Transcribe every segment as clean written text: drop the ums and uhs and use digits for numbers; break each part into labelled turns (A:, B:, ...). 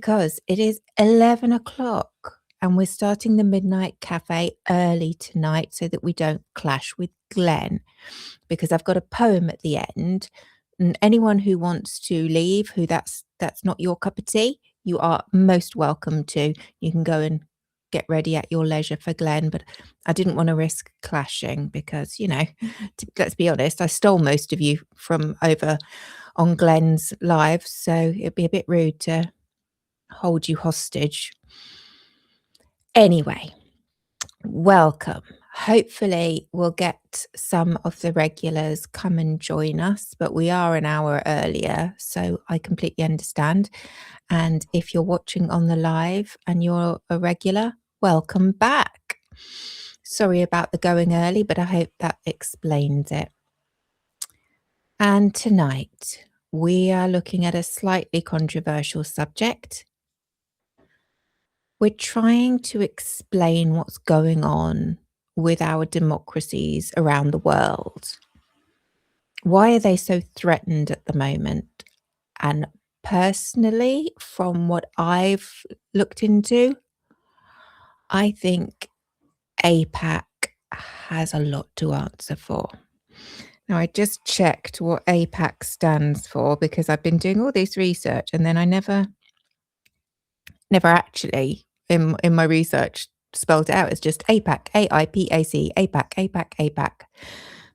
A: because it is 11 o'clock and we're starting the Midnight Cafe early tonight so that we don't clash with Glenn, because I've got a poem at the end. And anyone who wants to leave, who that's not your cup of tea, you are most welcome to. You can go and get ready at your leisure for Glenn, but I didn't want to risk clashing because, let's be honest, I stole most of you from over on Glenn's live, so it'd be a bit rude to hold you hostage. Anyway, welcome. Hopefully we'll get some of the regulars come and join us, but we are an hour earlier, so I completely understand. And if you're watching on the live and you're a regular, welcome back. Sorry about the going early, but I hope that explains it. And tonight we are looking at a slightly controversial subject. We're trying to explain what's going on with our democracies around the world. Why are they so threatened at the moment? And personally, from what I've looked into, I think AIPAC has a lot to answer for. Now, I just checked what AIPAC stands for because I've been doing all this research and then I never actually in my research spelled it out. It's just AIPAC, AIPAC, AIPAC, AIPAC, AIPAC.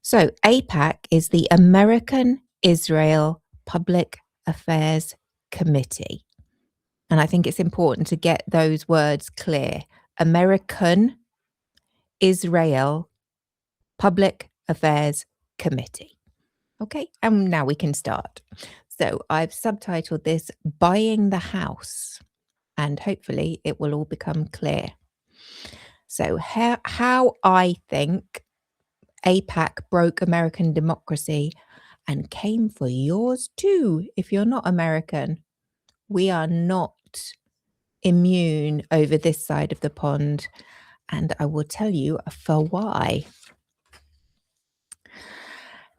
A: So AIPAC is the American Israel Public Affairs Committee. And I think it's important to get those words clear. American Israel Public Affairs Committee. Okay, and now we can start. So I've subtitled this Buying the House, and hopefully it will all become clear. So how I think AIPAC broke American democracy and came for yours too. If you're not American, we are not immune over this side of the pond. And I will tell you for why.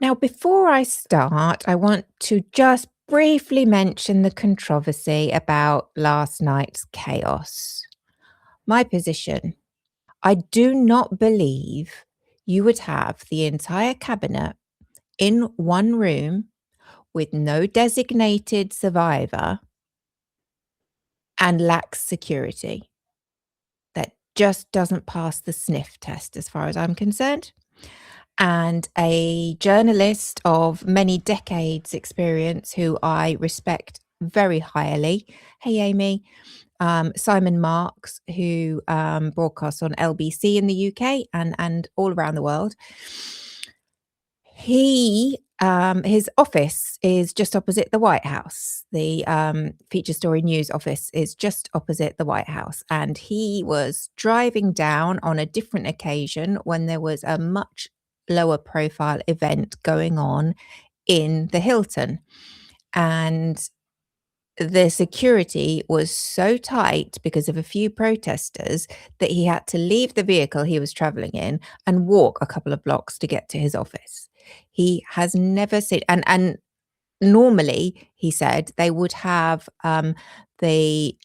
A: Now, before I start, I want to just briefly mention the controversy about last night's chaos. My position: I do not believe you would have the entire cabinet in one room with no designated survivor and lacks security. That just doesn't pass the sniff test as far as I'm concerned. And a journalist of many decades experience who I respect very highly, hey Amy, Simon Marks, who broadcasts on LBC in the UK and all around the world. His office is just opposite the White House. The Feature Story News office is just opposite the White House. And he was driving down on a different occasion when there was a much lower profile event going on in the Hilton. And the security was so tight because of a few protesters that he had to leave the vehicle he was traveling in and walk a couple of blocks to get to his office. He has never seen, and normally, he said, they would have the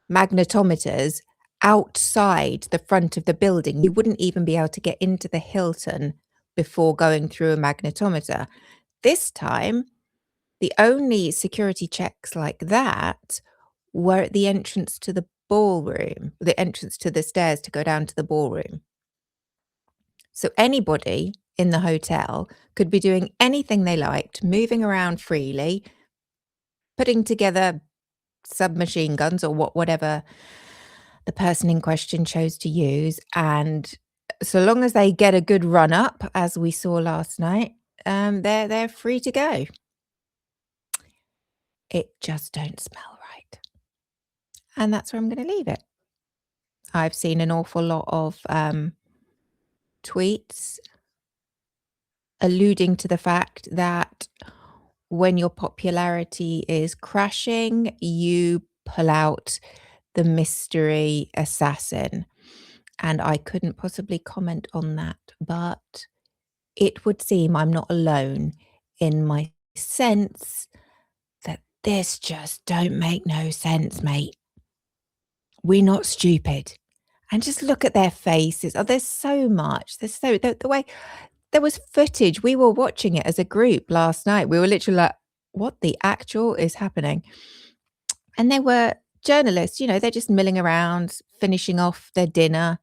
A: magnetometers outside the front of the building. You wouldn't even be able to get into the Hilton before going through a magnetometer. This time, the only security checks like that were at the entrance to the ballroom, the entrance to the stairs to go down to the ballroom. So anybody in the hotel could be doing anything they liked, moving around freely, putting together submachine guns or whatever the person in question chose to use. And so long as they get a good run up, as we saw last night, they're free to go. It just don't smell right. And that's where I'm going to leave it. I've seen an awful lot of tweets alluding to the fact that when your popularity is crashing, you pull out the mystery assassin. And I couldn't possibly comment on that, but it would seem I'm not alone in my sense that this just don't make no sense, mate. We're not stupid. And just look at their faces. Oh, there's so much. There's so the way there was footage. We were watching it as a group last night. We were literally like, what the actual is happening? And there were journalists, they're just milling around, finishing off their dinner.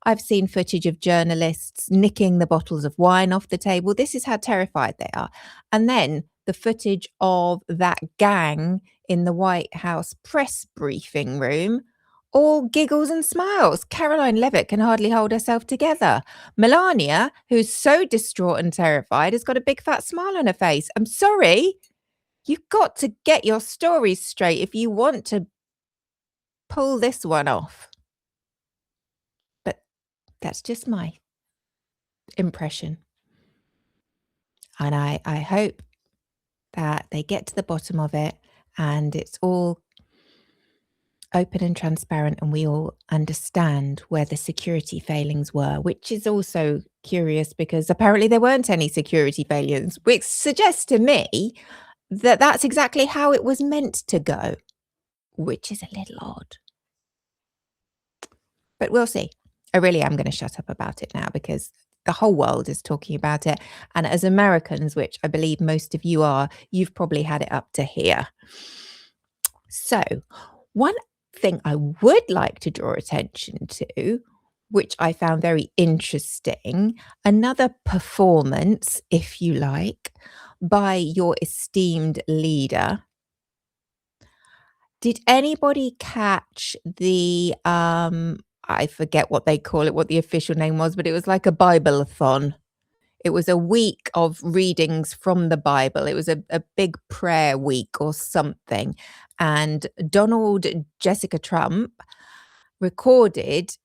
A: I've seen footage of journalists nicking the bottles of wine off the table. This is how terrified they are. And then the footage of that gang in the White House press briefing room, all giggles and smiles. Caroline Levitt can hardly hold herself together. Melania, who's so distraught and terrified, has got a big fat smile on her face. I'm sorry. You've got to get your stories straight if you want to pull this one off. But that's just my impression. And I hope that they get to the bottom of it and it's all open and transparent and we all understand where the security failings were, which is also curious because apparently there weren't any security failures, which suggests to me that that's exactly how it was meant to go, which is a little odd. But we'll see. I really am going to shut up about it now because the whole world is talking about it. And as Americans, which I believe most of you are, you've probably had it up to here. So one thing I would like to draw attention to, which I found very interesting, another performance, if you like, by your esteemed leader. Did anybody catch the I forget what they call it, what the official name was, but it was like a Bible-a-thon. It was a week of readings from the Bible. It was a big prayer week or something. And Donald Jessica Trump recorded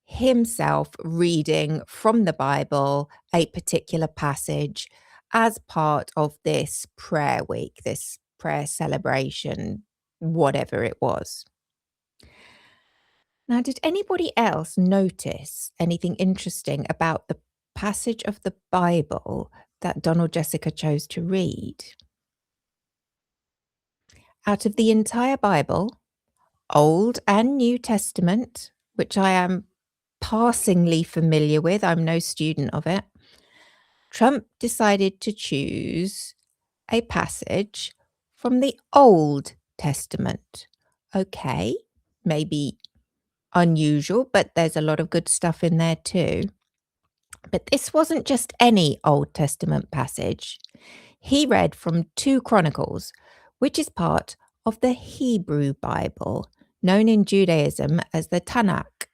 A: himself reading from the Bible a particular passage as part of this prayer week, this prayer celebration, whatever it was. Now, did anybody else notice anything interesting about the passage of the Bible that Donald Jessica chose to read? Out of the entire Bible, Old and New Testament, which I am passingly familiar with, I'm no student of it, Trump decided to choose a passage from the Old Testament. Okay, maybe unusual, but there's a lot of good stuff in there too. But this wasn't just any Old Testament passage. He read from 2 Chronicles, which is part of the Hebrew Bible, known in Judaism as the Tanakh,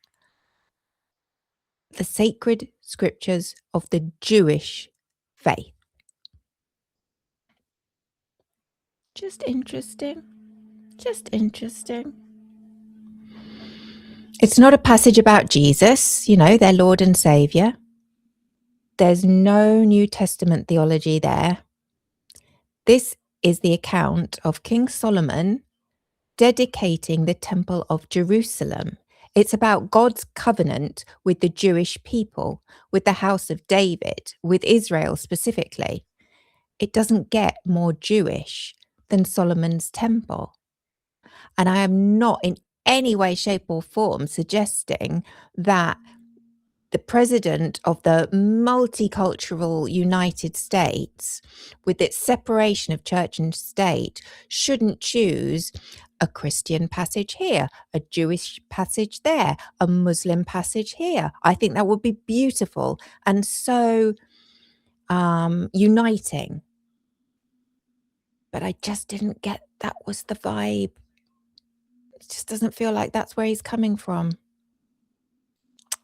A: the sacred scriptures of the Jewish faith. Just interesting. Just interesting. It's not a passage about Jesus, their Lord and Savior. There's no New Testament theology there. This is the account of King Solomon dedicating the Temple of Jerusalem. It's about God's covenant with the Jewish people, with the house of David, with Israel specifically. It doesn't get more Jewish than Solomon's temple. And I am not in any way, shape, or form suggesting that the president of the multicultural United States, with its separation of church and state, shouldn't choose a Christian passage here, a Jewish passage there, a Muslim passage here. I think that would be beautiful and so uniting. But I just didn't get that was the vibe. It just doesn't feel like that's where he's coming from.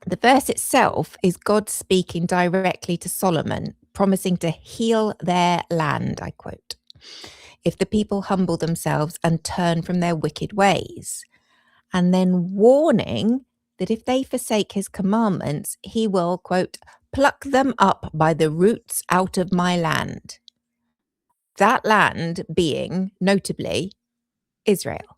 A: The verse itself is God speaking directly to Solomon, promising to heal their land, I quote, if the people humble themselves and turn from their wicked ways, and then warning that if they forsake his commandments, he will, quote, pluck them up by the roots out of my land. That land being, notably, Israel.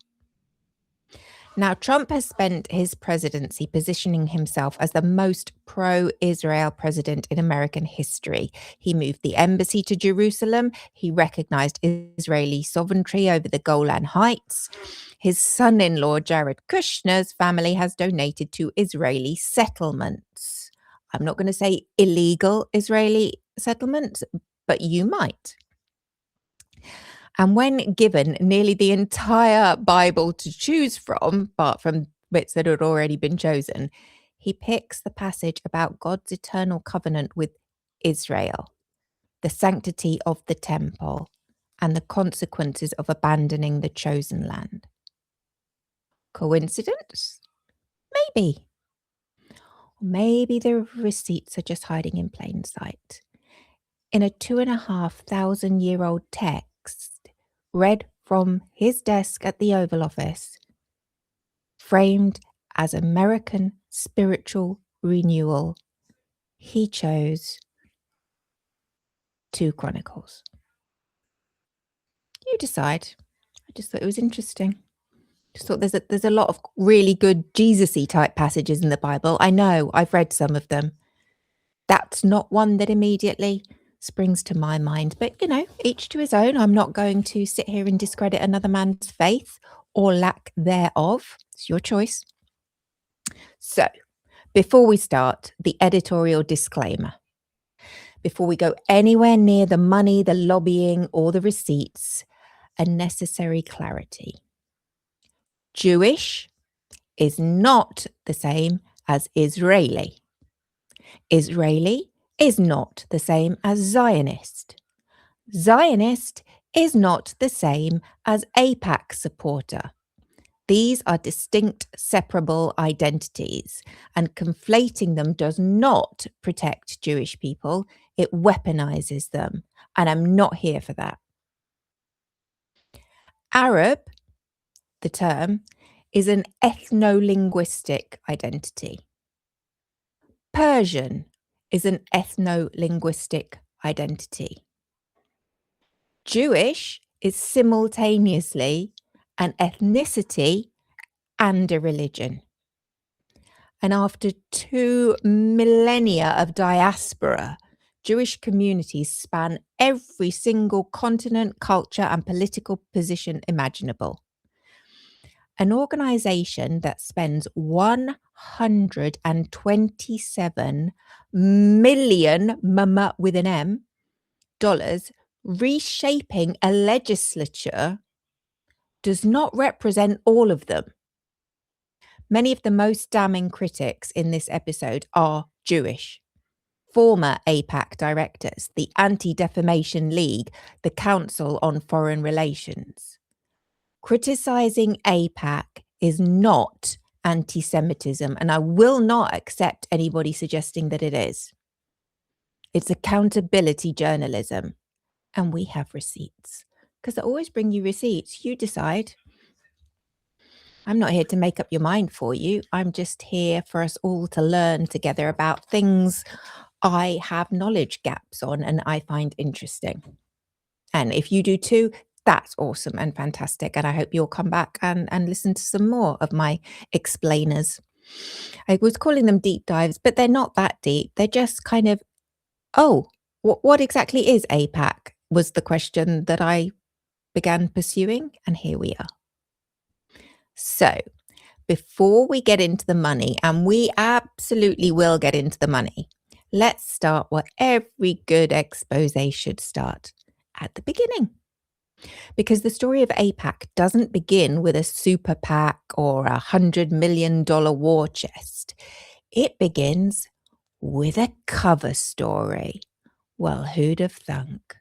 A: Now, Trump has spent his presidency positioning himself as the most pro-Israel president in American history. He moved the embassy to Jerusalem. He recognized Israeli sovereignty over the Golan Heights. His son-in-law, Jared Kushner's family has donated to Israeli settlements. I'm not going to say illegal Israeli settlements, but you might. And when given nearly the entire Bible to choose from, apart from bits that had already been chosen, he picks the passage about God's eternal covenant with Israel, the sanctity of the temple, and the consequences of abandoning the chosen land. Coincidence? Maybe. Maybe the receipts are just hiding in plain sight. In a 2,500-year-old text, read from his desk at the Oval Office, framed as American spiritual renewal, he chose 2 Chronicles. You decide. I just thought it was interesting. Just thought there's a lot of really good Jesus-y type passages in the Bible. I know, I've read some of them. That's not one that immediately springs to my mind, but each to his own. I'm not going to sit here and discredit another man's faith or lack thereof. It's your choice. So, before we start, the editorial disclaimer. Before we go anywhere near the money, the lobbying, or the receipts, a necessary clarity. Jewish is not the same as Israeli. Israeli is not the same as Zionist. Zionist is not the same as AIPAC supporter. These are distinct, separable identities, and conflating them does not protect Jewish people. It weaponizes them, and I'm not here for that. Arab, the term, is an ethno-linguistic identity. Persian is an ethno-linguistic identity. Jewish is simultaneously an ethnicity and a religion. And after 2 millennia of diaspora, Jewish communities span every single continent, culture, and political position imaginable. An organization that spends $127 million, mama with an M, dollars reshaping a legislature does not represent all of them. Many of the most damning critics in this episode are Jewish. Former AIPAC directors, the Anti-Defamation League, the Council on Foreign Relations. Criticizing AIPAC is not anti-Semitism, and I will not accept anybody suggesting that it is. It's accountability journalism, and we have receipts. Because I always bring you receipts. You decide. I'm not here to make up your mind for you. I'm just here for us all to learn together about things I have knowledge gaps on and I find interesting. And if you do too, that's awesome and fantastic. And I hope you'll come back and listen to some more of my explainers. I was calling them deep dives, but they're not that deep. They're just kind of, what exactly is AIPAC was the question that I began pursuing. And here we are. So before we get into the money, and we absolutely will get into the money, let's start where every good expose should start, at the beginning. Because the story of AIPAC doesn't begin with a super PAC or $100 million war chest. It begins with a cover story. Well, who'd have thunk?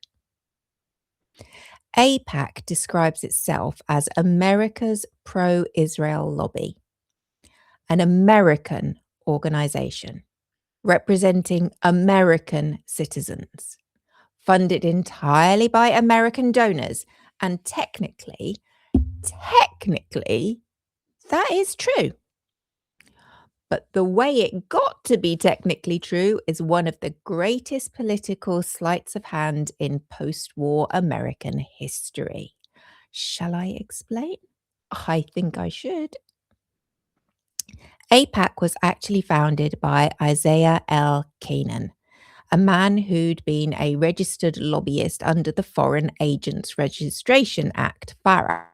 A: AIPAC describes itself as America's pro-Israel lobby, an American organization representing American citizens, funded entirely by American donors. And technically, that is true. But the way it got to be technically true is one of the greatest political sleights of hand in post-war American history. Shall I explain? I think I should. AIPAC was actually founded by Isaiah L. Kanan, a man who'd been a registered lobbyist under the Foreign Agents Registration Act, FARA,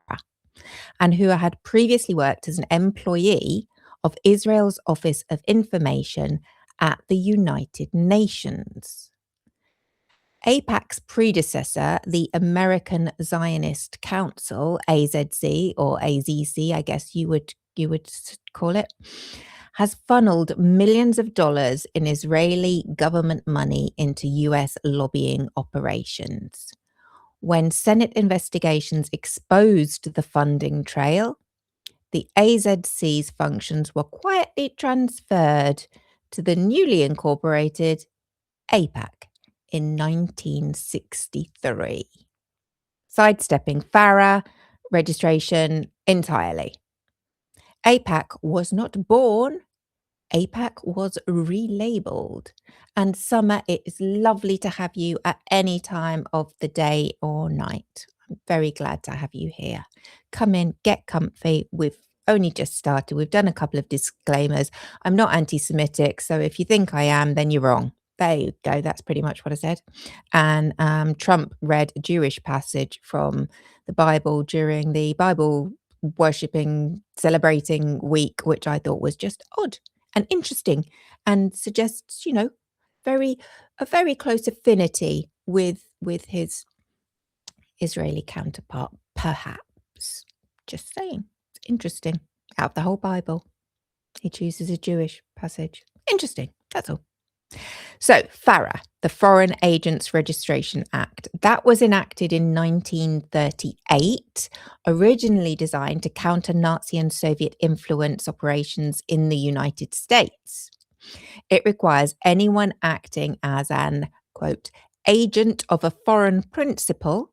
A: and who had previously worked as an employee of Israel's Office of Information at the United Nations. AIPAC's predecessor, the American Zionist Council, AZC or AZC, I guess you would call it, has funneled millions of dollars in Israeli government money into US lobbying operations. When Senate investigations exposed the funding trail, the AZC's functions were quietly transferred to the newly incorporated AIPAC in 1963, sidestepping FARA registration entirely. AIPAC was not born, AIPAC was relabeled. And Summer, it is lovely to have you at any time of the day or night. I'm very glad to have you here. Come in, get comfy. We've only just started. We've done a couple of disclaimers. I'm not anti-Semitic, so if you think I am, then you're wrong. There you go. That's pretty much what I said. And Trump read a Jewish passage from the Bible during the Bible worshipping, celebrating week, which I thought was just odd and interesting and suggests, a very close affinity with his Israeli counterpart, perhaps. Just saying. It's interesting. Out the whole Bible, he chooses a Jewish passage. Interesting. That's all. So, FARA, the Foreign Agents Registration Act, that was enacted in 1938, originally designed to counter Nazi and Soviet influence operations in the United States. It requires anyone acting as an, quote, agent of a foreign principal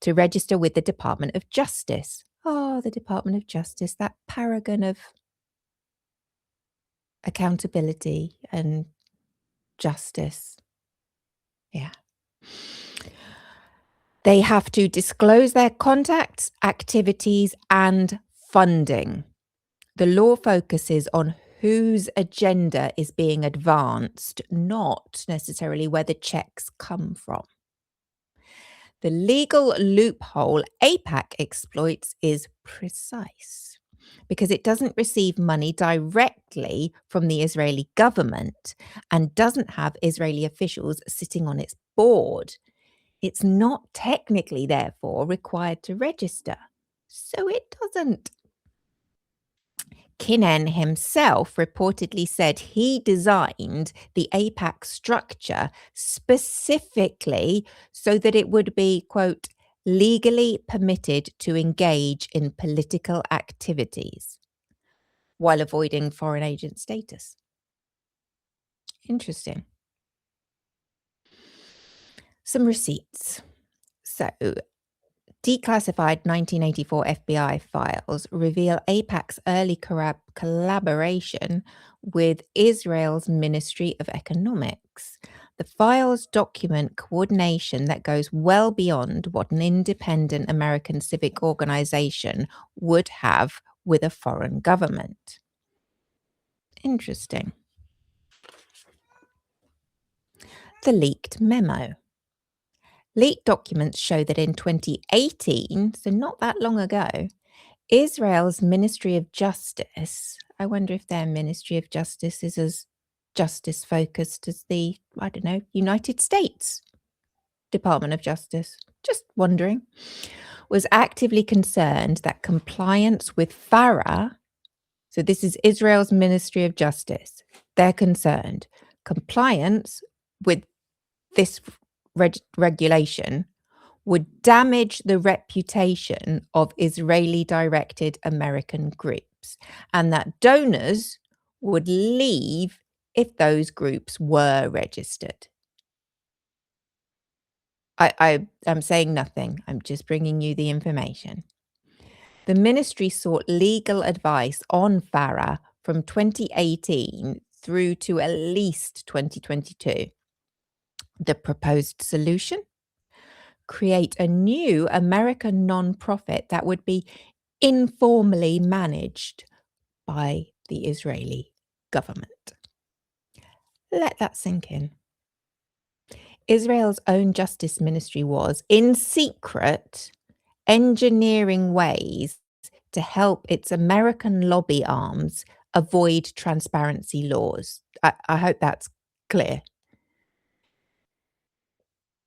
A: to register with the Department of Justice. Oh, the Department of Justice, that paragon of accountability and justice. Yeah. They have to disclose their contacts, activities, and funding. The law focuses on whose agenda is being advanced, not necessarily where the checks come from. The legal loophole AIPAC exploits is precise because it doesn't receive money directly from the Israeli government and doesn't have Israeli officials sitting on its board. It's not technically, therefore, required to register. So it doesn't. Kinnan himself reportedly said he designed the AIPAC structure specifically so that it would be, quote, legally permitted to engage in political activities while avoiding foreign agent status. Interesting. Some receipts. So, declassified 1984 FBI files reveal AIPAC's early collaboration with Israel's Ministry of Economics. The files document coordination that goes well beyond what an independent American civic organization would have with a foreign government. Interesting. The leaked memo. Leaked documents show that in 2018, so not that long ago, Israel's Ministry of Justice, I wonder if their Ministry of Justice is as justice-focused as the, United States Department of Justice, just wondering, was actively concerned that compliance with FARA, so this is Israel's Ministry of Justice, they're concerned, compliance with this regulation would damage the reputation of Israeli-directed American groups, and that donors would leave if those groups were registered. I'm saying nothing. I'm just bringing you the information. The ministry sought legal advice on FARA from 2018 through to at least 2022. The proposed solution? Create a new American nonprofit that would be informally managed by the Israeli government. Let that sink in. Israel's own justice ministry was, in secret, engineering ways to help its American lobby arms avoid transparency laws. I hope that's clear.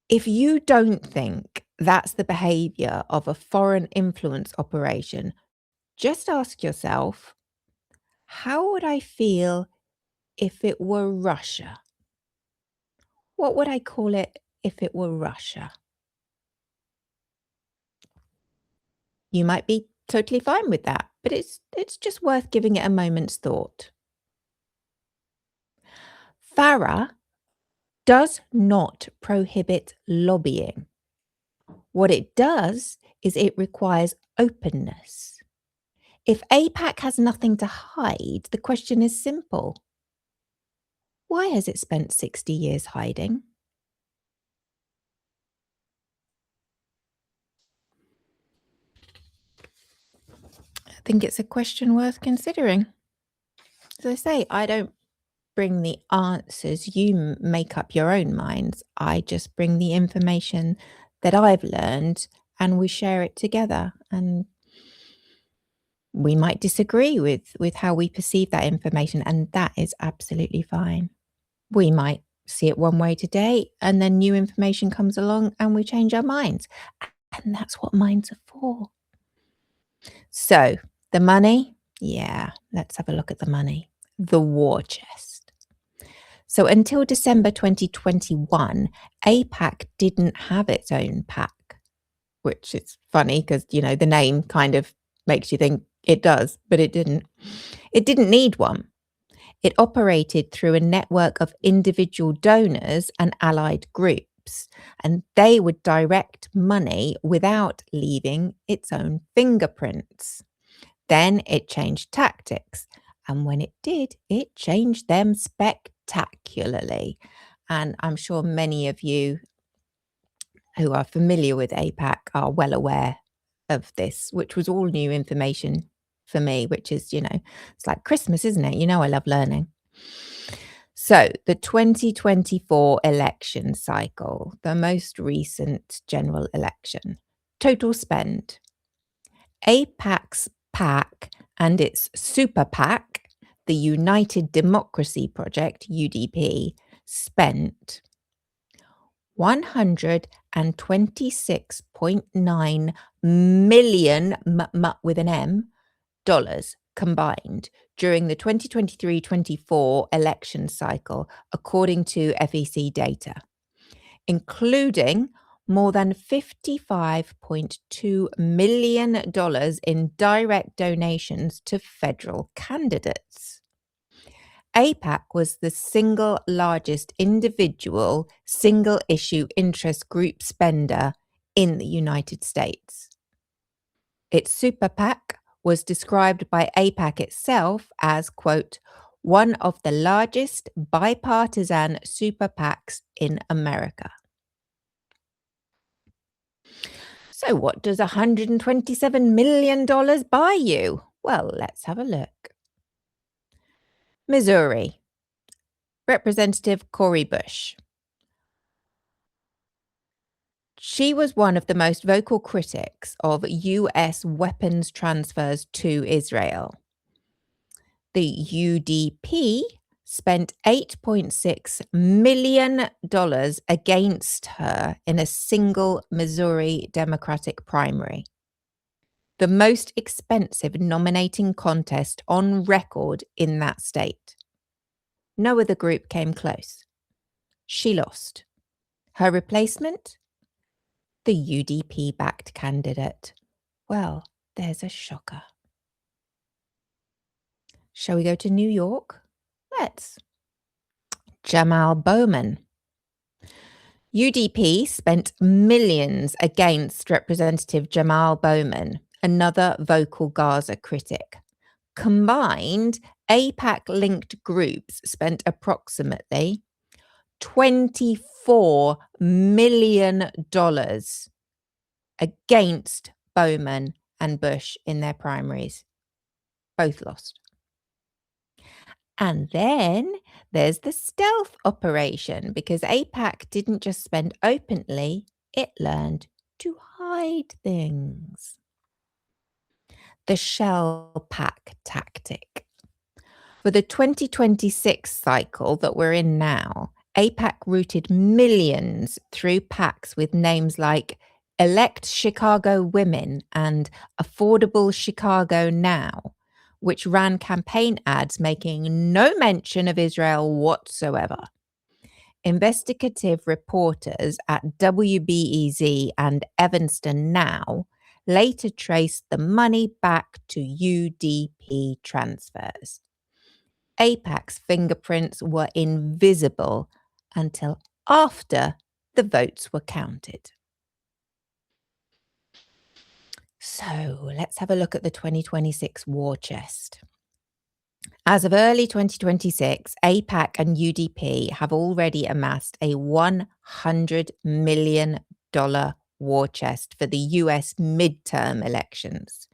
A: If you don't think that's the behavior of a foreign influence operation, just ask yourself, how would I feel if it were Russia? What would I call it if it were Russia? You might be totally fine with that, but it's just worth giving it a moment's thought. FARA does not prohibit lobbying. What it does is it requires openness. If AIPAC has nothing to hide, the question is simple. Why has it spent 60 years hiding? I think it's a question worth considering. As I say, I don't bring the answers. You make up your own minds. I just bring the information that I've learned and we share it together. And we might disagree with how we perceive that information, and that is absolutely fine. We might see it one way today, and then new information comes along and we change our minds. And that's what minds are for. So, the money, yeah, let's have a look at the money. The war chest. So until December 2021, AIPAC didn't have its own PAC, which is funny because, the name kind of makes you think it does, but it didn't. It didn't need one. It operated through a network of individual donors and allied groups, and they would direct money without leaving its own fingerprints. Then it changed tactics, and when it did, it changed them spectacularly. And I'm sure many of you who are familiar with AIPAC are well aware of this, which was all new information for me, which is, it's like Christmas, isn't it? I love learning. So the 2024 election cycle, the most recent general election, total spend. AIPAC's PAC and its super PAC, the United Democracy Project, UDP, spent $126.9 million with an M dollars combined during the 2023-24 election cycle, according to FEC data, including more than $55.2 million in direct donations to federal candidates. AIPAC was the single largest individual single-issue interest group spender in the United States. Its super PAC was described by AIPAC itself as, quote, one of the largest bipartisan super PACs in America. So what does $127 million buy you? Well, let's have a look. Missouri. Representative Cori Bush. She was one of the most vocal critics of US weapons transfers to Israel. The UDP spent $8.6 million against her in a single Missouri Democratic primary, the most expensive nominating contest on record in that state. No other group came close. She lost. Her replacement? The UDP-backed candidate. Well, there's a shocker. Shall we go to New York? Let's. Jamal Bowman. UDP spent millions against Representative Jamal Bowman, another vocal Gaza critic. Combined, AIPAC-linked groups spent approximately $24 million against Bowman and Bush in their primaries. Both lost. And then there's the stealth operation, because AIPAC didn't just spend openly, it learned to hide things. The shell pack tactic. For the 2026 cycle that we're in now, AIPAC routed millions through PACs with names like Elect Chicago Women and Affordable Chicago Now, which ran campaign ads making no mention of Israel whatsoever. Investigative reporters at WBEZ and Evanston Now later traced the money back to UDP transfers. AIPAC's fingerprints were invisible until after the votes were counted. So let's have a look at the 2026 war chest. As of early 2026, AIPAC and UDP have already amassed a $100 million war chest for the US midterm elections.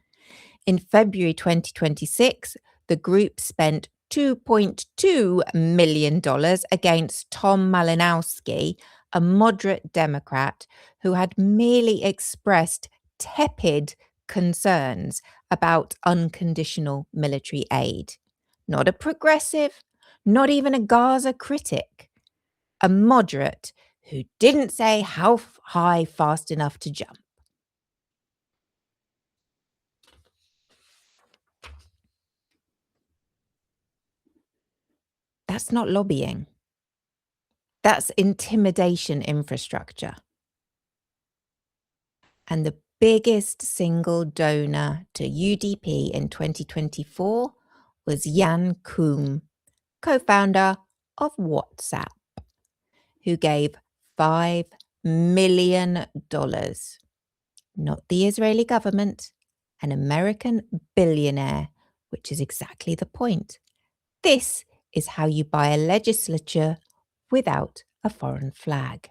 A: In February 2026, the group spent $2.2 million against Tom Malinowski, a moderate Democrat who had merely expressed tepid concerns about unconditional military aid. Not a progressive, not even a Gaza critic. A moderate who didn't say how high fast enough to jump. That's not lobbying. That's intimidation infrastructure. And the biggest single donor to UDP in 2024 was Jan Koum, co-founder of WhatsApp, who gave $5 million. Not the Israeli government, an American billionaire, which is exactly the point. This is how you buy a legislature without a foreign flag.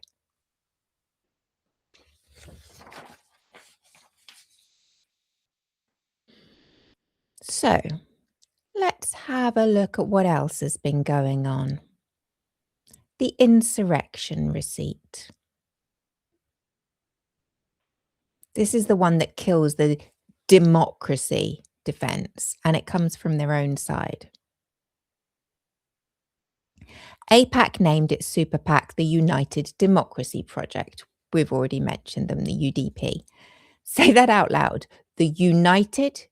A: So, let's have a look at what else has been going on. The insurrection receipt. This is the one that kills the democracy defense, and it comes from their own side. AIPAC named its super PAC the United Democracy Project. We've already mentioned them, the UDP. Say that out loud. The United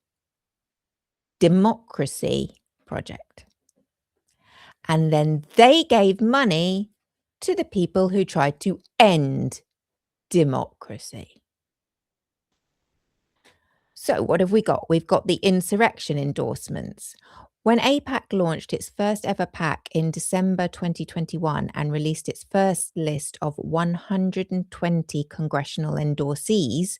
A: Democracy Project. And then they gave money to the people who tried to end democracy. So what have we got? We've got the insurrection endorsements. When AIPAC launched its first ever PAC in December 2021 and released its first list of 120 congressional endorsees,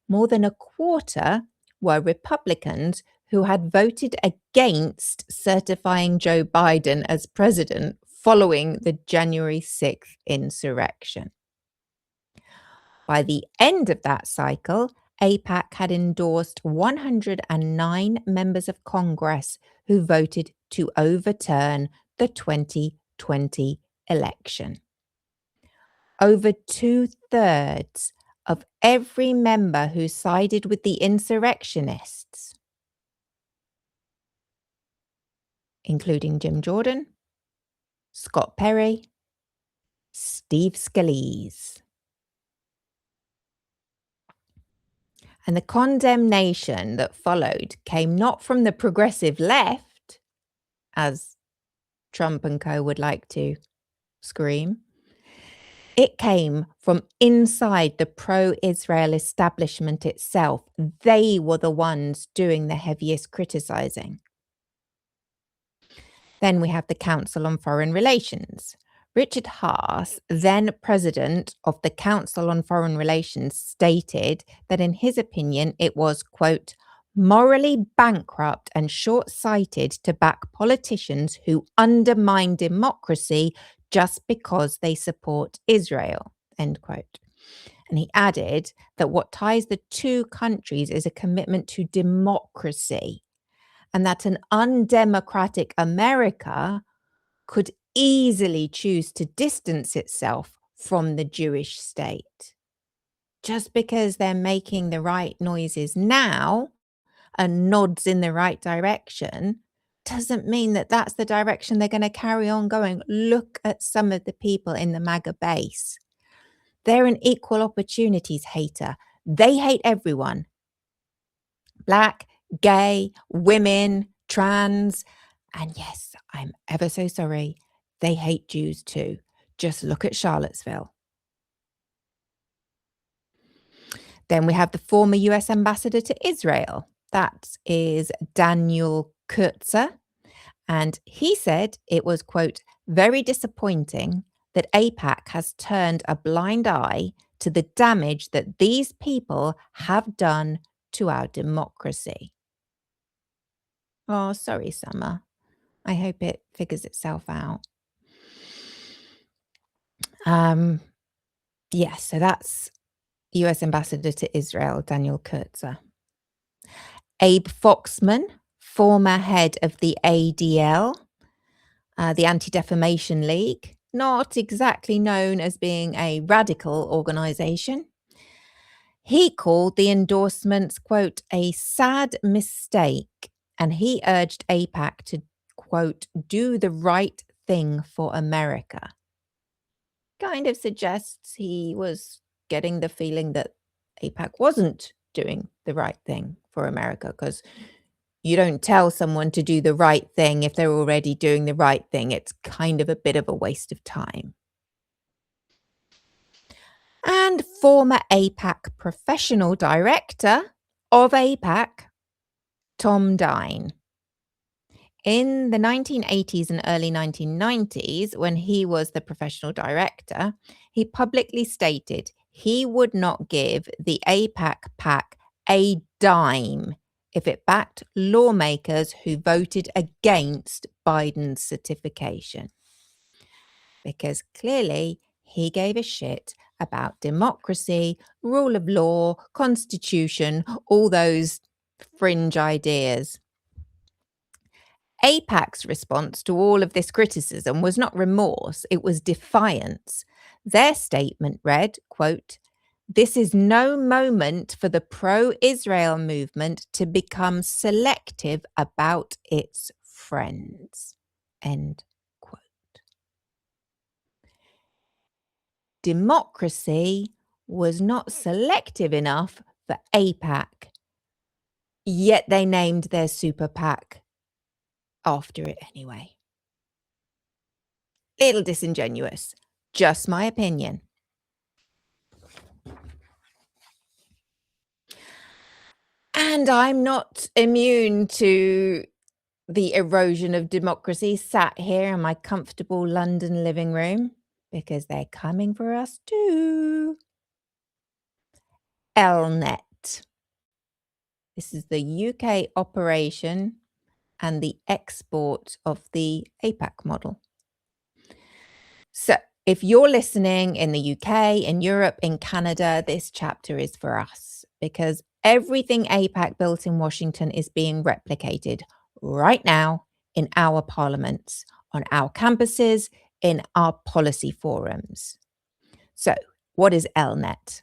A: more than a quarter were Republicans who had voted against certifying Joe Biden as president following the January 6th insurrection. By the end of that cycle, AIPAC had endorsed 109 members of Congress who voted to overturn the 2020 election. Over 2/3 of every member who sided with the insurrectionists, including Jim Jordan, Scott Perry, Steve Scalise. And the condemnation that followed came not from the progressive left, as Trump and co would like to scream. It came from inside the pro-Israel establishment itself. They were the ones doing the heaviest criticizing. Then we have the Council on Foreign Relations. Richard Haas, then president of the Council on Foreign Relations, stated that in his opinion it was, quote, morally bankrupt and short-sighted to back politicians who undermine democracy just because they support Israel, end quote. And he added that what ties the two countries is a commitment to democracy and that an undemocratic America could easily choose to distance itself from the Jewish state. Just because they're making the right noises now and nods in the right direction doesn't mean that that's the direction they're going to carry on going. Look at some of the people in the MAGA base. They're an equal opportunities hater. They hate everyone. Black, gay, women, trans, and yes, I'm ever so sorry, they hate Jews too. Just look at Charlottesville. Then we have the former US ambassador to Israel. That is Daniel Kurtzer. And he said it was, quote, very disappointing that AIPAC has turned a blind eye to the damage that these people have done to our democracy. Oh, sorry, Summer. I hope it figures itself out. Yes, so that's US Ambassador to Israel, Daniel Kurtzer. Abe Foxman, former head of the ADL, the Anti-Defamation League, not exactly known as being a radical organization. He called the endorsements, quote, a sad mistake, and he urged AIPAC to, quote, do the right thing for America. Kind of suggests he was getting the feeling that AIPAC wasn't doing the right thing for America, because you don't tell someone to do the right thing if they're already doing the right thing. It's kind of a bit of a waste of time. And former AIPAC professional director of AIPAC, Tom Dine. In the 1980s and early 1990s, when he was the professional director, he publicly stated he would not give the AIPAC PAC a dime if it backed lawmakers who voted against Biden's certification. Because clearly he gave a shit about democracy, rule of law, constitution, all those fringe ideas. AIPAC's response to all of this criticism was not remorse, it was defiance. Their statement read, quote, this is no moment for the pro-Israel movement to become selective about its friends. End quote. Democracy was not selective enough for AIPAC, yet they named their super PAC after it anyway. Little disingenuous, just my opinion. And I'm not immune to the erosion of democracy sat here in my comfortable London living room, because they're coming for us too. Elnet. This is the UK operation and the export of the AIPAC model. So if you're listening in the UK, in Europe, in Canada, this chapter is for us, because everything AIPAC built in Washington is being replicated right now in our parliaments, on our campuses, in our policy forums. So what is Elnet?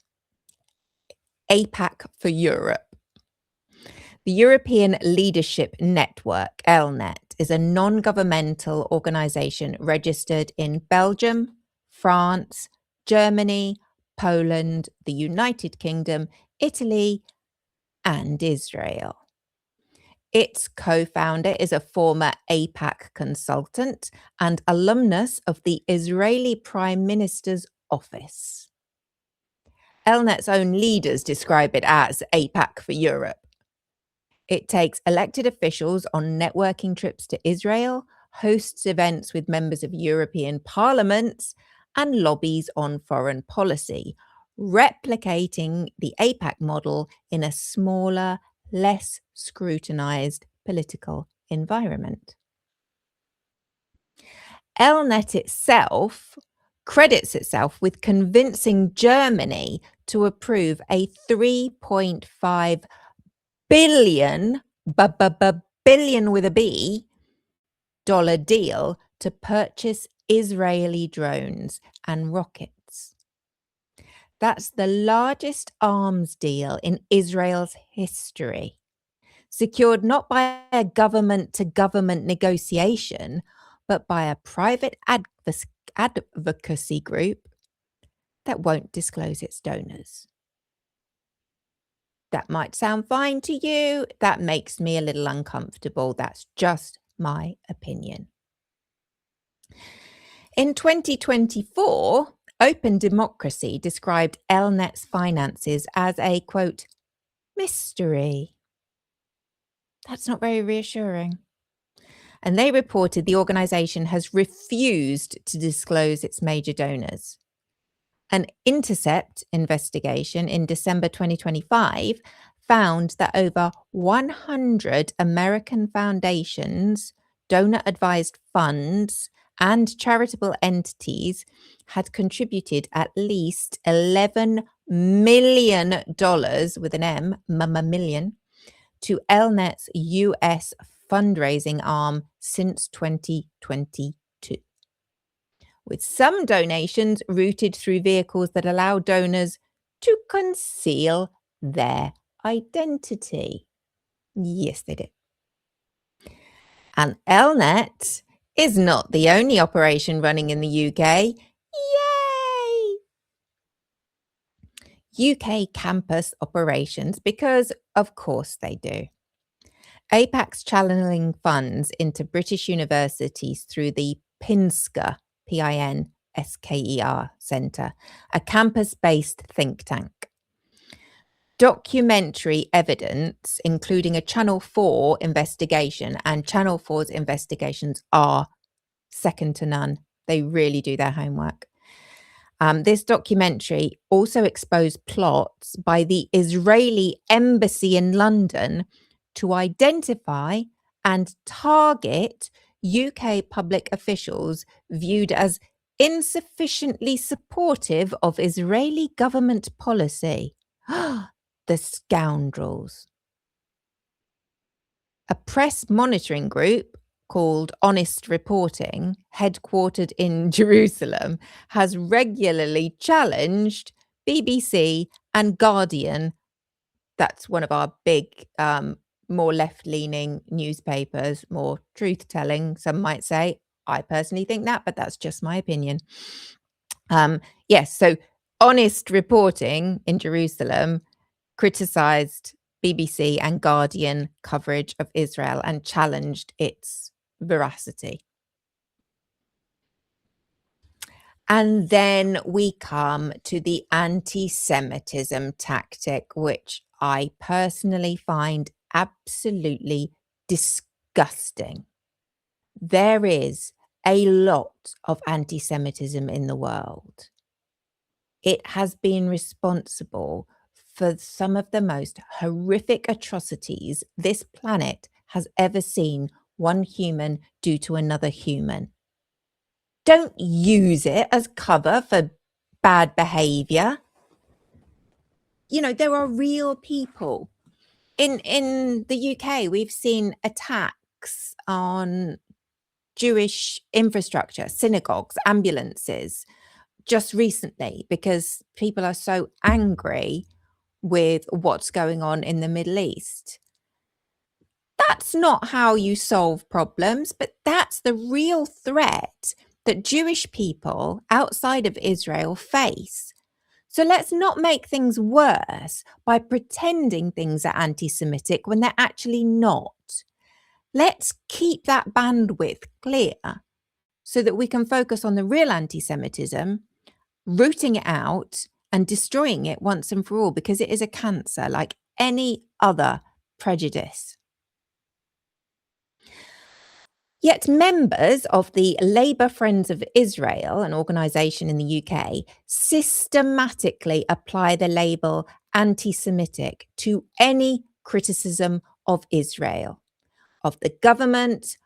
A: AIPAC for Europe. The European Leadership Network, Elnet, is a non-governmental organization registered in Belgium, France, Germany, Poland, the United Kingdom, Italy, and Israel. Its co-founder is a former AIPAC consultant and alumnus of the Israeli Prime Minister's office. Elnet's own leaders describe it as AIPAC for Europe. It takes elected officials on networking trips to Israel, hosts events with members of European parliaments, and lobbies on foreign policy, replicating the AIPAC model in a smaller, less scrutinized political environment. Elnet itself credits itself with convincing Germany to approve a 3.5 billion billion with a B dollar deal to purchase Israeli drones and rockets. That's the largest arms deal in Israel's history, secured not by a government-to-government negotiation, but by a private advocacy group that won't disclose its donors. That might sound fine to you. That makes me a little uncomfortable. That's just my opinion. In 2024, Open Democracy described Elnet's finances as a, quote, mystery. That's not very reassuring. And they reported the organization has refused to disclose its major donors. An Intercept investigation in December 2025 found that over 100 American foundations, donor-advised funds, and charitable entities had contributed at least $11 million with an M, million, to Elnet's US fundraising arm since 2022, with some donations routed through vehicles that allow donors to conceal their identity. Yes, they do. And Elnet is not the only operation running in the UK. Yay! UK campus operations, because of course they do. AIPAC's channeling funds into British universities through the PINSKER, PINSKER Centre, a campus-based think tank. Documentary evidence, including a Channel 4 investigation, and Channel 4's investigations are second to none. They really do their homework. This documentary also exposed plots by the Israeli embassy in London to identify and target UK public officials viewed as insufficiently supportive of Israeli government policy. The scoundrels. A press monitoring group called Honest Reporting, headquartered in Jerusalem, has regularly challenged BBC and Guardian. That's one of our big, more left-leaning newspapers, more truth-telling, some might say. I personally think that, but that's just my opinion. Yes, so Honest Reporting in Jerusalem criticised BBC and Guardian coverage of Israel and challenged its veracity. And then we come to the anti-Semitism tactic, which I personally find absolutely disgusting. There is a lot of anti-Semitism in the world. It has been responsible for some of the most horrific atrocities this planet has ever seen one human do to another human. Don't use it as cover for bad behavior. You know, there are real people. In the UK, we've seen attacks on Jewish infrastructure, synagogues, ambulances, just recently, because people are so angry with what's going on in the Middle East. That's not how you solve problems, but that's the real threat that Jewish people outside of Israel face. So let's not make things worse by pretending things are anti-Semitic when they're actually not. Let's keep that bandwidth clear so that we can focus on the real anti-Semitism, rooting it out and destroying it once and for all, because it is a cancer like any other prejudice. Yet members of the Labour Friends of Israel, an organisation in the UK, systematically apply the label anti-Semitic to any criticism of Israel, of the government,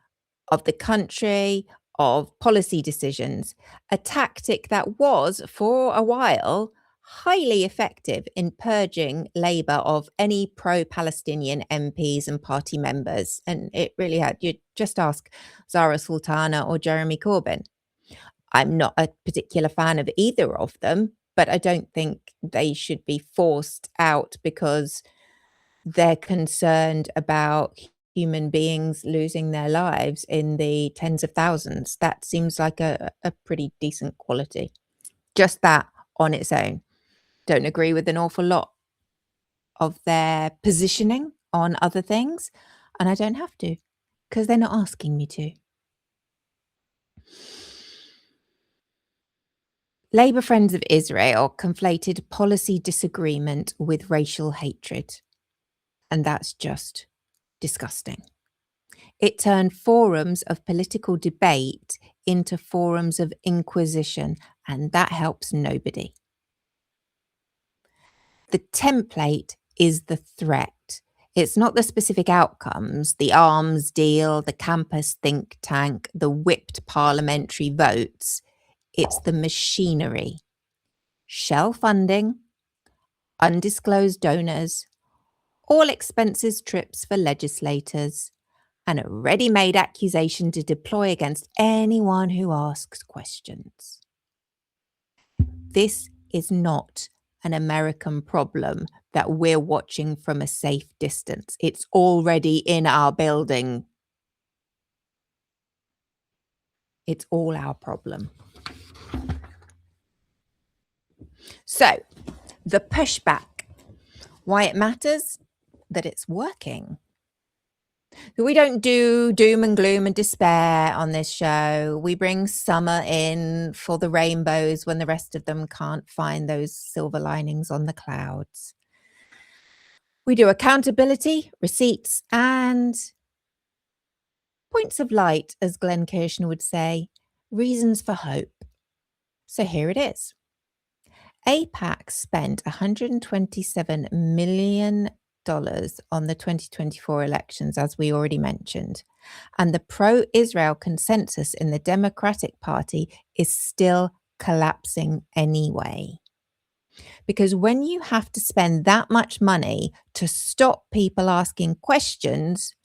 A: of the country, of policy decisions, a tactic that was, for a while, highly effective in purging Labour of any pro-Palestinian MPs and party members. And it really had. You just ask Zara Sultana or Jeremy Corbyn. I'm not a particular fan of either of them, but I don't think they should be forced out because they're concerned about human beings losing their lives in the tens of thousands. That seems like a pretty decent quality. Just that on its own. Don't agree with an awful lot of their positioning on other things, and I don't have to because they're not asking me to. Labour Friends of Israel conflated policy disagreement with racial hatred, and that's just disgusting. It turned forums of political debate into forums of inquisition, and that helps nobody. The template is the threat. It's not the specific outcomes, the arms deal, the campus think tank, the whipped parliamentary votes. It's the machinery. Shell funding, undisclosed donors, all expenses trips for legislators, and a ready-made accusation to deploy against anyone who asks questions. This is not an American problem that we're watching from a safe distance. It's already in our building. It's all our problem. So, the pushback. Why it matters? That it's working. We don't do doom and gloom and despair on this show. We bring summer in for the rainbows when the rest of them can't find those silver linings on the clouds. We do accountability, receipts, and points of light, as Glenn Kirshner would say, reasons for hope. So here it is. AIPAC spent $127 million on the 2024 elections, as we already mentioned. And the pro-Israel consensus in the Democratic Party is still collapsing anyway. Because when you have to spend that much money to stop people asking questions,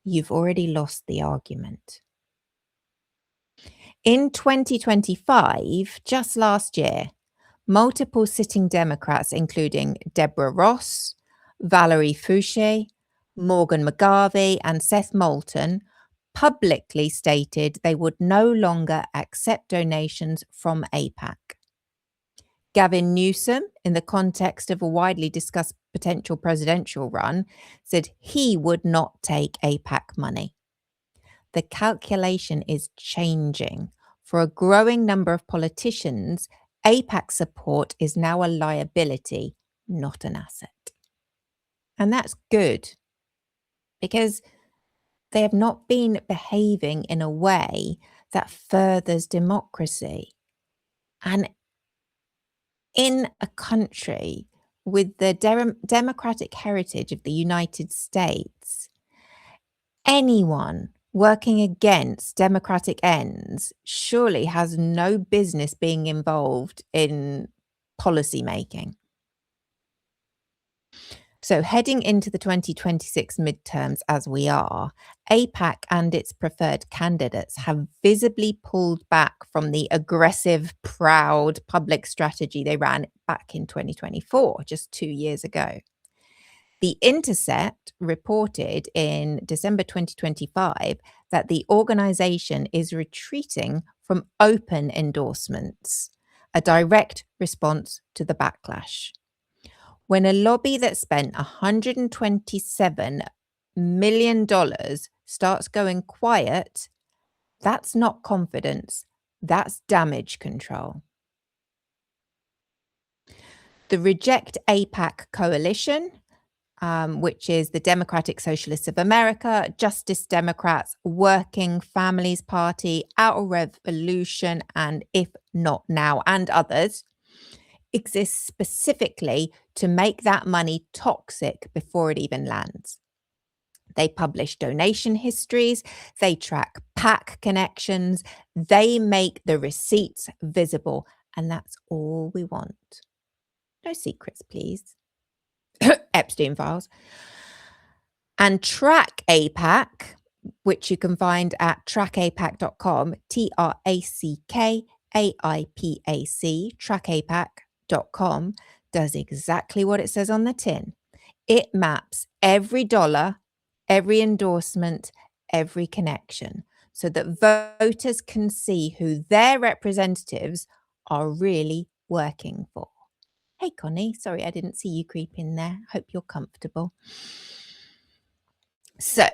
A: you've already lost the argument. In 2025, just last year, multiple sitting Democrats, including Deborah Ross, Valerie Fouché, Morgan McGarvey, and Seth Moulton, publicly stated they would no longer accept donations from AIPAC. Gavin Newsom, in the context of a widely discussed potential presidential run, said he would not take AIPAC money. The calculation is changing. For a growing number of politicians, AIPAC support is now a liability, not an asset. And that's good because they have not been behaving in a way that furthers democracy. And in a country with the democratic heritage of the United States, anyone working against democratic ends surely has no business being involved in policy making. So heading into the 2026 midterms as we are, AIPAC and its preferred candidates have visibly pulled back from the aggressive, proud public strategy they ran back in 2024, just 2 years ago. The Intercept reported in December 2025 that the organization is retreating from open endorsements, a direct response to the backlash. When a lobby that spent $127 million starts going quiet, that's not confidence, that's damage control. The Reject AIPAC Coalition, which is the Democratic Socialists of America, Justice Democrats, Working Families Party, Our Revolution, and If Not Now, and others, exists specifically to make that money toxic before it even lands. They publish donation histories, they track PAC connections, they make the receipts visible, and that's all we want. No secrets, please. Epstein files. And Track AIPAC, which you can find at trackapac.com, TRACKAIPAC, trackapac.com, does exactly what it says on the tin. It maps every dollar, every endorsement, every connection, so that voters can see who their representatives are really working for. Hey, Connie, sorry I didn't see you creep in there. Hope you're comfortable. So,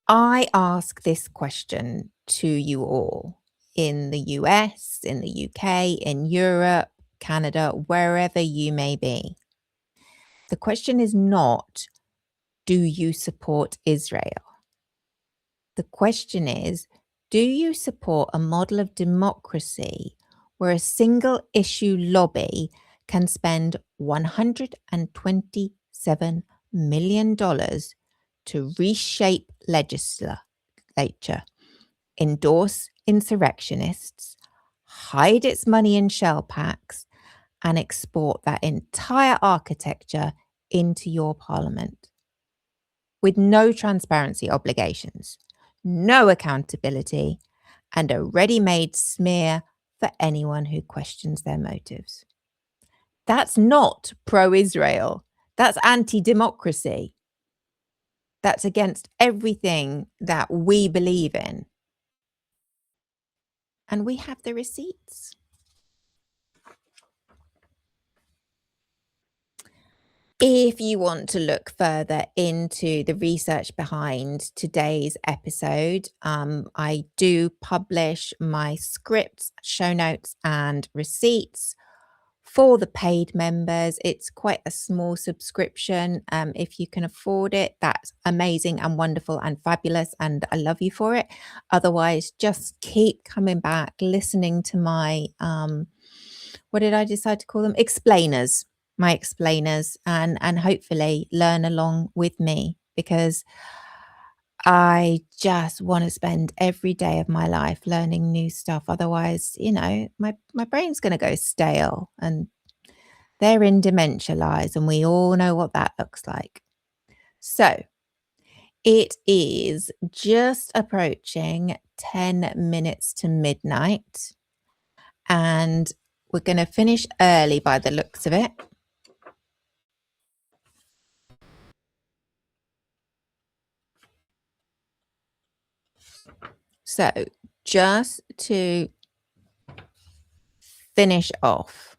A: I ask this question to you all in the US, in the UK, in Europe, Canada, wherever you may be. The question is not, do you support Israel? The question is, do you support a model of democracy where a single issue lobby can spend $127 million to reshape legislature, endorse insurrectionists, hide its money in shell packs, and export that entire architecture into your parliament with no transparency obligations, no accountability, and a ready-made smear for anyone who questions their motives? That's not pro-Israel. That's anti-democracy. That's against everything that we believe in. And we have the receipts. If you want to look further into the research behind today's episode, I do publish my scripts, show notes, and receipts for the paid members. It's quite a small subscription. If you can afford it, that's amazing and wonderful and fabulous, and I love you for it. Otherwise, just keep coming back, listening to my, what did I decide to call them? Explainers. My explainers, and hopefully learn along with me, because I just want to spend every day of my life learning new stuff. Otherwise, my brain's going to go stale, and therein dementia lies, and we all know what that looks like. So it is just approaching 10 minutes to midnight, and we're going to finish early by the looks of it. So just to finish off,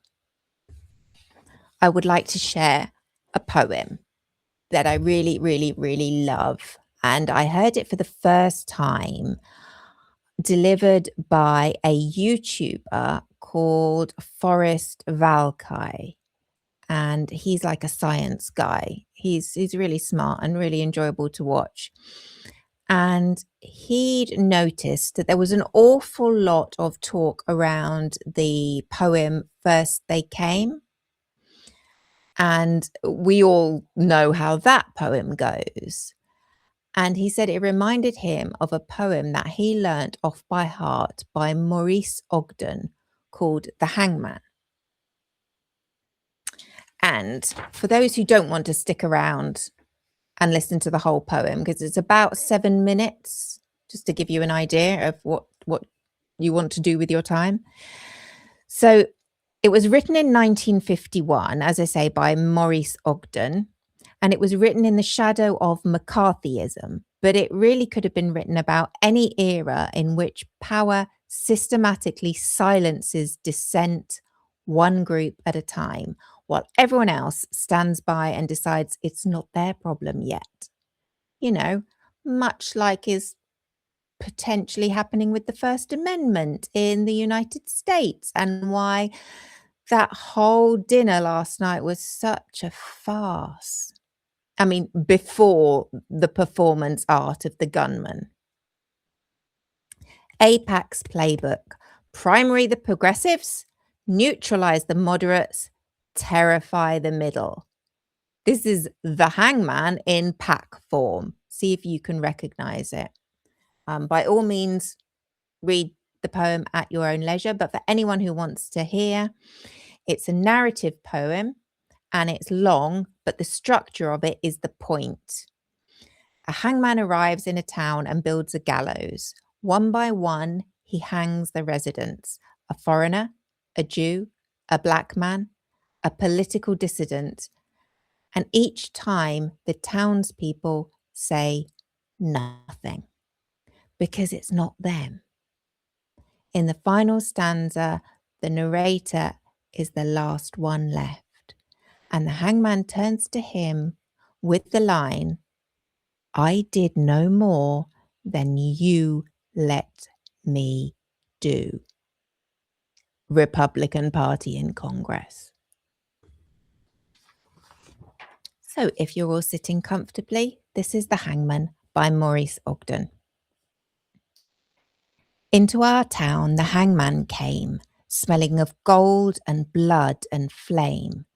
A: I would like to share a poem that I really, really, really love. And I heard it for the first time delivered by a YouTuber called Forrest Valkai. And he's like a science guy. He's really smart and really enjoyable to watch. And he'd noticed that there was an awful lot of talk around the poem First They Came. And we all know how that poem goes. And he said it reminded him of a poem that he learnt off by heart by Maurice Ogden called The Hangman. And for those who don't want to stick around and listen to the whole poem, because it's about 7 minutes, just to give you an idea of what you want to do with your time. So it was written in 1951, as I say, by Maurice Ogden, and it was written in the shadow of McCarthyism, but it really could have been written about any era in which power systematically silences dissent one group at a time, while everyone else stands by and decides it's not their problem yet. Much like is potentially happening with the First Amendment in the United States, and why that whole dinner last night was such a farce. I mean, before the performance art of the gunman. AIPAC's playbook: primary the progressives, neutralize the moderates, terrify the middle. This is the hangman in pack form. See if you can recognize it. By all means, read the poem at your own leisure, but for anyone who wants to hear, It's a narrative poem and it's long, but the structure of it is the point. A hangman arrives in a town and builds a gallows. One by one, he hangs the residents: a foreigner, a Jew, a black man, a political dissident. And each time the townspeople say nothing because it's not them. In the final stanza, the narrator is the last one left, and the hangman turns to him with the line, "I did no more than you let me do." Republican Party in Congress. So if you're all sitting comfortably, this is The Hangman by Maurice Ogden. Into our town the hangman came, smelling of gold and blood and flame,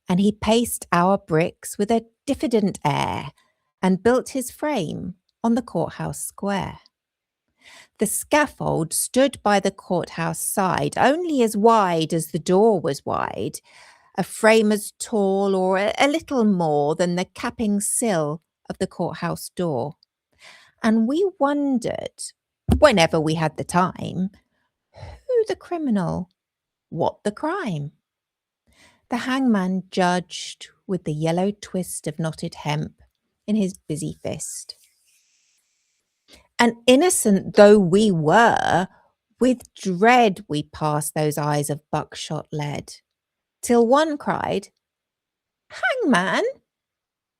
A: and he paced our bricks with a diffident air and built his frame on the courthouse square. The scaffold stood by the courthouse side, only as wide as the door was wide, a frame as tall or a little more than the capping sill of the courthouse door. And we wondered, whenever we had the time, who the criminal, what the crime. The hangman judged with the yellow twist of knotted hemp in his busy fist. And innocent though we were, with dread we passed those eyes of buckshot lead, till one cried, "Hangman,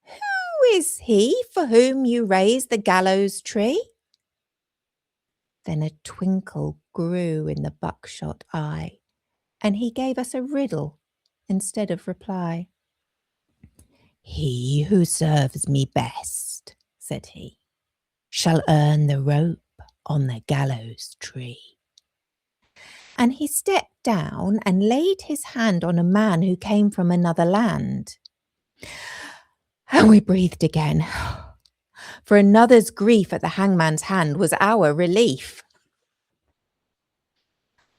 A: who is he for whom you raise the gallows tree?" Then a twinkle grew in the buckshot eye, and he gave us a riddle instead of reply. "He who serves me best," said he, "shall earn the rope on the gallows tree." And he stepped down and laid his hand on a man who came from another land. And we breathed again, for another's grief at the hangman's hand was our relief.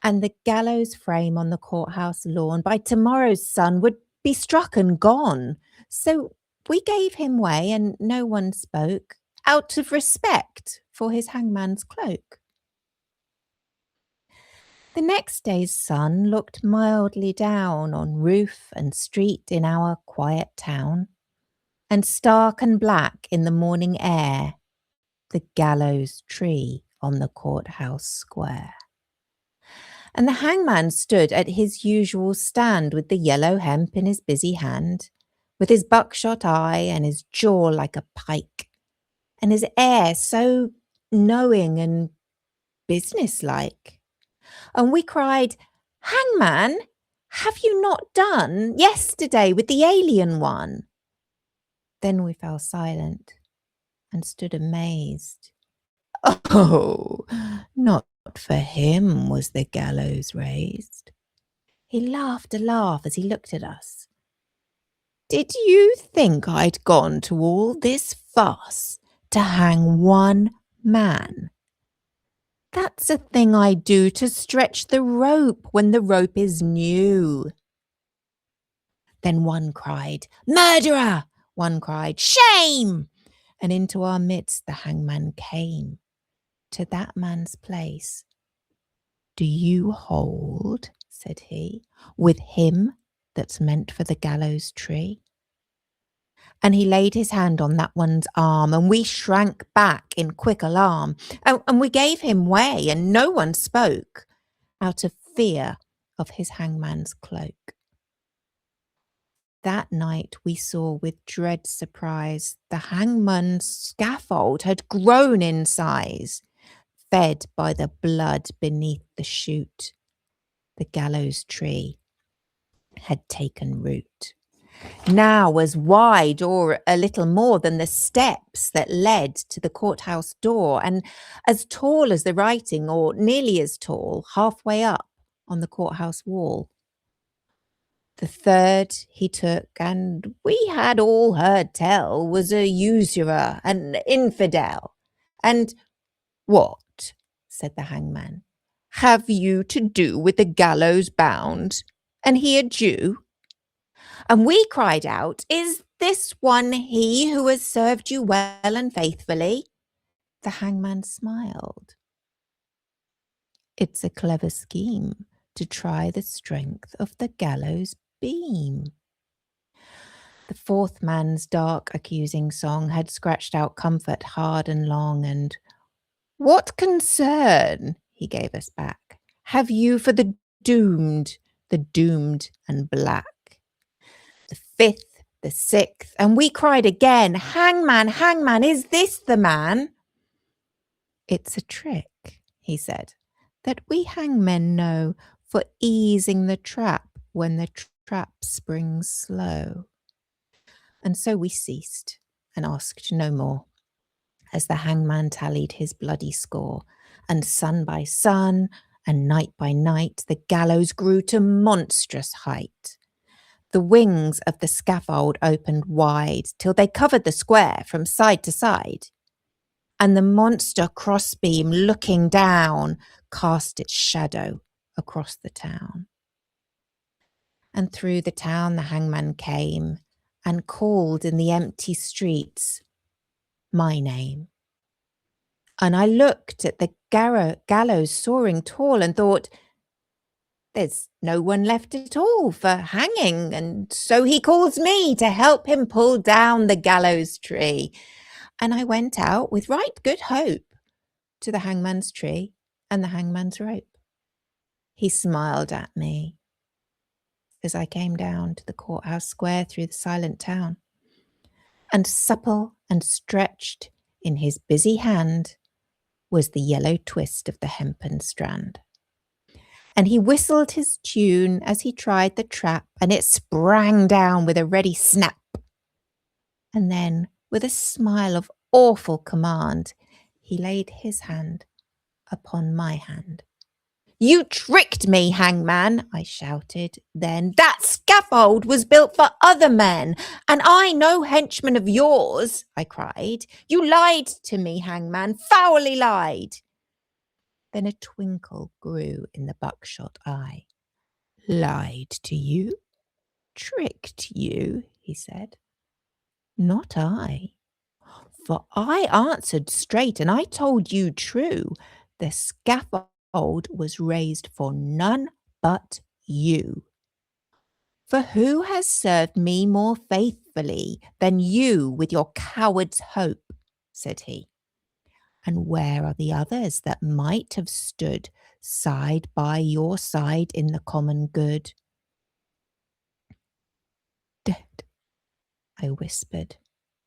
A: And the gallows frame on the courthouse lawn by tomorrow's sun would be struck and gone. So we gave him way and no one spoke, out of respect for his hangman's cloak. The next day's sun looked mildly down on roof and street in our quiet town, and stark and black in the morning air, the gallows tree on the courthouse square. And the hangman stood at his usual stand with the yellow hemp in his busy hand, with his buckshot eye and his jaw like a pike, and his air so knowing and businesslike. And we cried, "Hangman, have you not done yesterday with the alien one?" Then we fell silent and stood amazed. Oh, not for him was the gallows raised. He laughed a laugh as he looked at us. "Did you think I'd gone to all this fuss to hang one man? That's a thing I do to stretch the rope when the rope is new." Then one cried, "Murderer!" One cried, "Shame!" And into our midst the hangman came, to that man's place. "Do you hold," said he, "with him that's meant for the gallows tree?" And he laid his hand on that one's arm, and we shrank back in quick alarm. And we gave him way, and no one spoke, out of fear of his hangman's cloak. That night we saw with dread surprise the hangman's scaffold had grown in size, fed by the blood beneath the chute. The gallows tree had taken root, now as wide or a little more than the steps that led to the courthouse door, and as tall as the writing, or nearly as tall, halfway up on the courthouse wall. The third he took, and we had all heard tell, was a usurer, an infidel. And "What," said the hangman, "have you to do with the gallows bound?" and he a Jew? And we cried out, Is this one he who has served you well and faithfully? The hangman smiled. It's a clever scheme to try the strength of the gallows beam. The fourth man's dark accusing song had scratched out comfort hard and long, and what concern, he gave us back, have you for the doomed and black? The fifth, the sixth, and we cried again, Hangman, hangman, is this the man? It's a trick, he said, that we hangmen know for easing the trap when the trap springs slow. And so we ceased and asked no more, as the hangman tallied his bloody score, and sun by sun and night by night the gallows grew to monstrous height. The wings of the scaffold opened wide till they covered the square from side to side, and the monster crossbeam looking down cast its shadow across the town. And through the town the hangman came and called in the empty streets my name. And I looked at the gallows soaring tall and thought, there's no one left at all for hanging, and so he calls me to help him pull down the gallows tree. And I went out with right good hope to the hangman's tree and the hangman's rope. He smiled at me as I came down to the courthouse square through the silent town, and supple and stretched in his busy hand was the yellow twist of the hempen strand. And he whistled his tune as he tried the trap, and it sprang down with a ready snap. And then, with a smile of awful command, he laid his hand upon my hand. You tricked me, hangman, I shouted then. That scaffold was built for other men, and I no henchman of yours, I cried. You lied to me, hangman, foully lied. Then a twinkle grew in the buckshot eye. Lied to you? Tricked you, he said. Not I. For I answered straight, and I told you true. The scaffold was raised for none but you. For who has served me more faithfully than you with your coward's hope? Said he. And where are the others that might have stood side by your side in the common good? Dead, I whispered,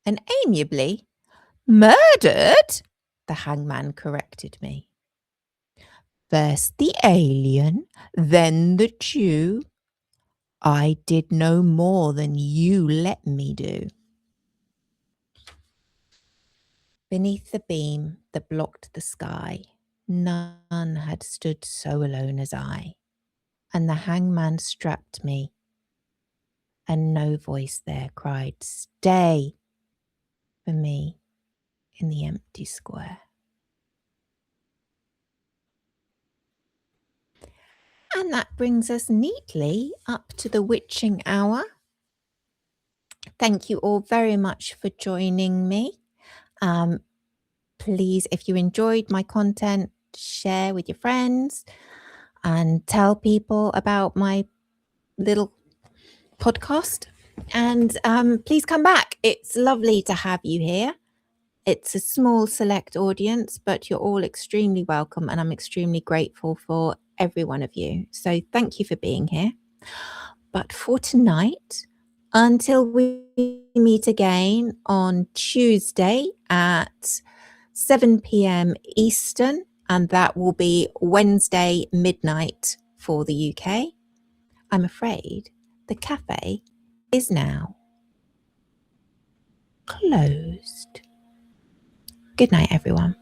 A: and amiably, murdered, the hangman corrected me. First the alien, then the Jew. I did no more than you let me do. Beneath the beam that blocked the sky, none had stood so alone as I, and the hangman strapped me, and no voice there cried, Stay, for me in the empty square. And that brings us neatly up to the witching hour. Thank you all very much for joining me. Please, if you enjoyed my content, share with your friends and tell people about my little podcast. And please come back. It's lovely to have you here. It's a small select audience, but you're all extremely welcome, and I'm extremely grateful for every one of you. So thank you for being here. But for tonight, until we meet again on Tuesday at 7 p.m. Eastern, and that will be Wednesday midnight for the UK, I'm afraid the cafe is now closed. Good night, everyone.